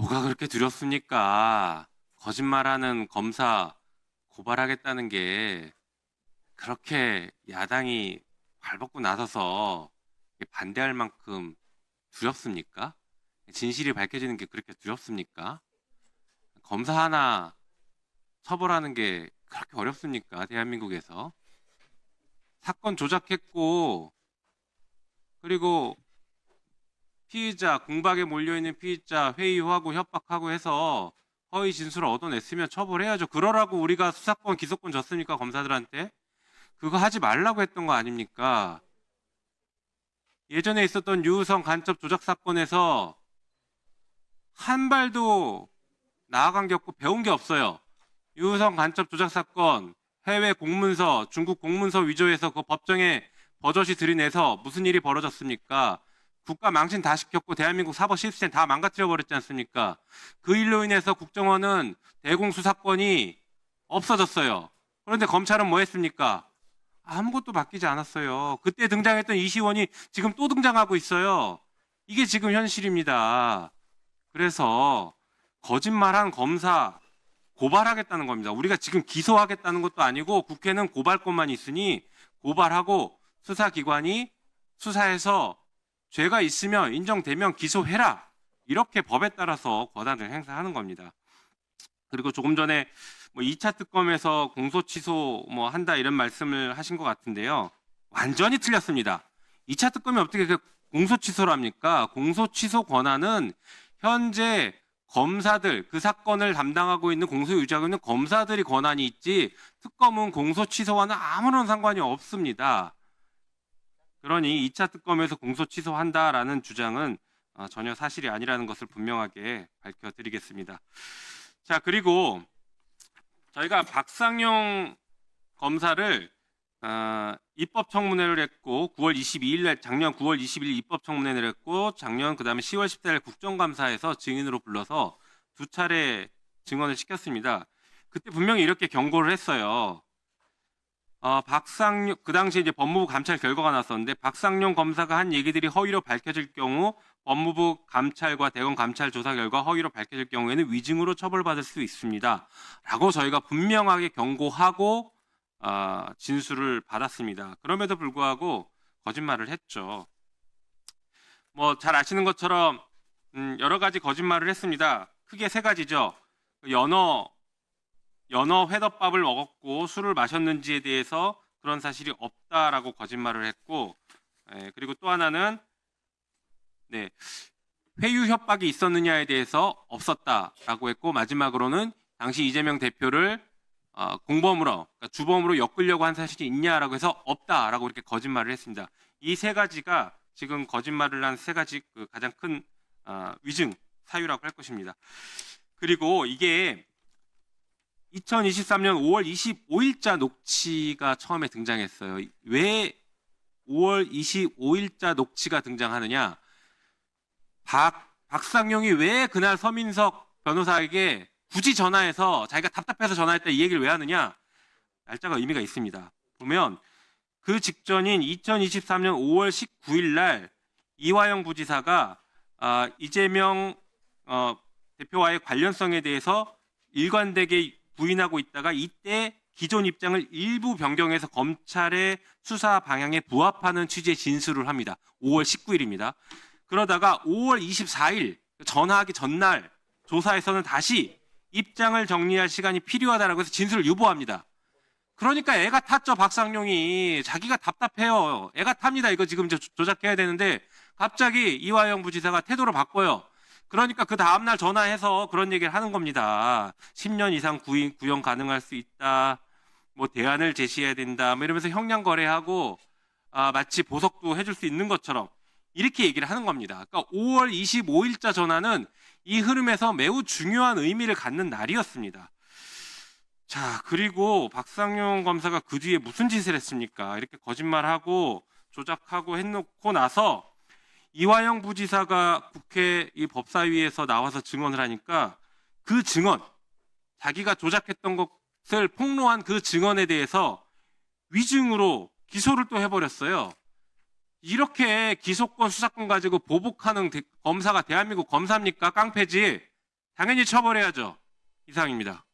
뭐가 그렇게 두렵습니까? 거짓말하는 검사 고발하겠다는 게 그렇게 야당이 발벗고 나서서 반대할 만큼 두렵습니까? 진실이 밝혀지는 게 그렇게 두렵습니까? 검사 하나 처벌하는 게 그렇게 어렵습니까? 대한민국에서. 사건 조작했고, 그리고 피의자, 공박에 몰려있는 피의자 회유하고 협박하고 해서 허위 진술을 얻어냈으면 처벌해야죠. 그러라고 우리가 수사권, 기소권 줬습니까? 검사들한테? 그거 하지 말라고 했던 거 아닙니까? 예전에 있었던 유우성 간첩 조작 사건에서 한 발도 나아간 게 없고 배운 게 없어요. 유우성 간첩 조작 사건, 해외 공문서, 중국 공문서 위조해서 그 법정에 버젓이 들이내서 무슨 일이 벌어졌습니까? 국가 망신 다 시켰고 대한민국 사법 시스템 다 망가뜨려 버렸지 않습니까? 그 일로 인해서 국정원은 대공수사권이 없어졌어요. 그런데 검찰은 뭐 했습니까? 아무것도 바뀌지 않았어요. 그때 등장했던 이시원이 지금 또 등장하고 있어요. 이게 지금 현실입니다. 그래서 거짓말한 검사 고발하겠다는 겁니다. 우리가 지금 기소하겠다는 것도 아니고 국회는 고발권만 있으니 고발하고 수사기관이 수사해서 죄가 있으면 인정되면 기소해라. 이렇게 법에 따라서 권한을 행사하는 겁니다. 그리고 조금 전에 뭐 2차 특검에서 공소 취소 뭐 한다 이런 말씀을 하신 것 같은데요. 완전히 틀렸습니다. 2차 특검이 어떻게 그 공소 취소를 합니까? 공소 취소 권한은 현재 검사들, 그 사건을 담당하고 있는 공소 유지하고 있는 검사들이 권한이 있지 특검은 공소 취소와는 아무런 상관이 없습니다. 그러니 2차 특검에서 공소 취소한다라는 주장은 전혀 사실이 아니라는 것을 분명하게 밝혀드리겠습니다. 자, 그리고 저희가 박상용 검사를 입법청문회를 했고 9월 22일 날 작년 9월 20일 입법청문회를 했고 작년 그다음에 10월 14일 국정감사에서 증인으로 불러서 두 차례 증언을 시켰습니다. 그때 분명히 이렇게 경고를 했어요. 박상용 그 당시에 이제 법무부 감찰 결과가 나왔었는데 박상용 검사가 한 얘기들이 허위로 밝혀질 경우 법무부 감찰과 대검 감찰 조사 결과 허위로 밝혀질 경우에는 위증으로 처벌받을 수 있습니다. 라고 저희가 분명하게 경고하고 진술을 받았습니다. 그럼에도 불구하고 거짓말을 했죠. 뭐 잘 아시는 것처럼 여러 가지 거짓말을 했습니다. 크게 세 가지죠. 연어 회덮밥을 먹었고 술을 마셨는지에 대해서 그런 사실이 없다라고 거짓말을 했고, 그리고 또 하나는 회유 협박이 있었느냐에 대해서 없었다라고 했고, 마지막으로는 당시 이재명 대표를 공범으로, 그러니까 주범으로 엮으려고 한 사실이 있냐라고 해서 없다라고 이렇게 거짓말을 했습니다. 이 세 가지가 지금 거짓말을 한 세 가지 그 가장 큰 위증 사유라고 할 것입니다. 그리고 이게 2023년 5월 25일자 녹취가 처음에 등장했어요. 왜 5월 25일자 녹취가 등장하느냐? 박상용이 왜 그날 서민석 변호사에게 굳이 전화해서 자기가 답답해서 전화했다 이 얘기를 왜 하느냐? 날짜가 의미가 있습니다. 보면 그 직전인 2023년 5월 19일 날 이화영 부지사가 이재명 대표와의 관련성에 대해서 일관되게 부인하고 있다가 이때 기존 입장을 일부 변경해서 검찰의 수사 방향에 부합하는 취지의 진술을 합니다. 5월 19일입니다. 그러다가 5월 24일 전화하기 전날 조사에서는 다시 입장을 정리할 시간이 필요하다라고 해서 진술을 유보합니다. 그러니까 애가 탔죠. 박상용이 자기가 답답해요. 애가 탑니다. 이거 지금 조작해야 되는데 갑자기 이화영 부지사가 태도를 바꿔요. 그러니까 그 다음날 전화해서 그런 얘기를 하는 겁니다. 10년 이상 구형 가능할 수 있다. 뭐 대안을 제시해야 된다. 뭐 이러면서 형량 거래하고 마치 보석도 해줄 수 있는 것처럼 이렇게 얘기를 하는 겁니다. 그러니까 5월 25일자 전화는 이 흐름에서 매우 중요한 의미를 갖는 날이었습니다. 자, 그리고 박상용 검사가 그 뒤에 무슨 짓을 했습니까? 이렇게 거짓말하고 조작하고 해놓고 나서 이화영 부지사가 국회 이 법사위에서 나와서 증언을 하니까 그 증언, 자기가 조작했던 것을 폭로한 그 증언에 대해서 위증으로 기소를 또 해버렸어요. 이렇게 기소권, 수사권 가지고 보복하는 검사가 대한민국 검사입니까? 깡패지. 당연히 처벌해야죠. 이상입니다.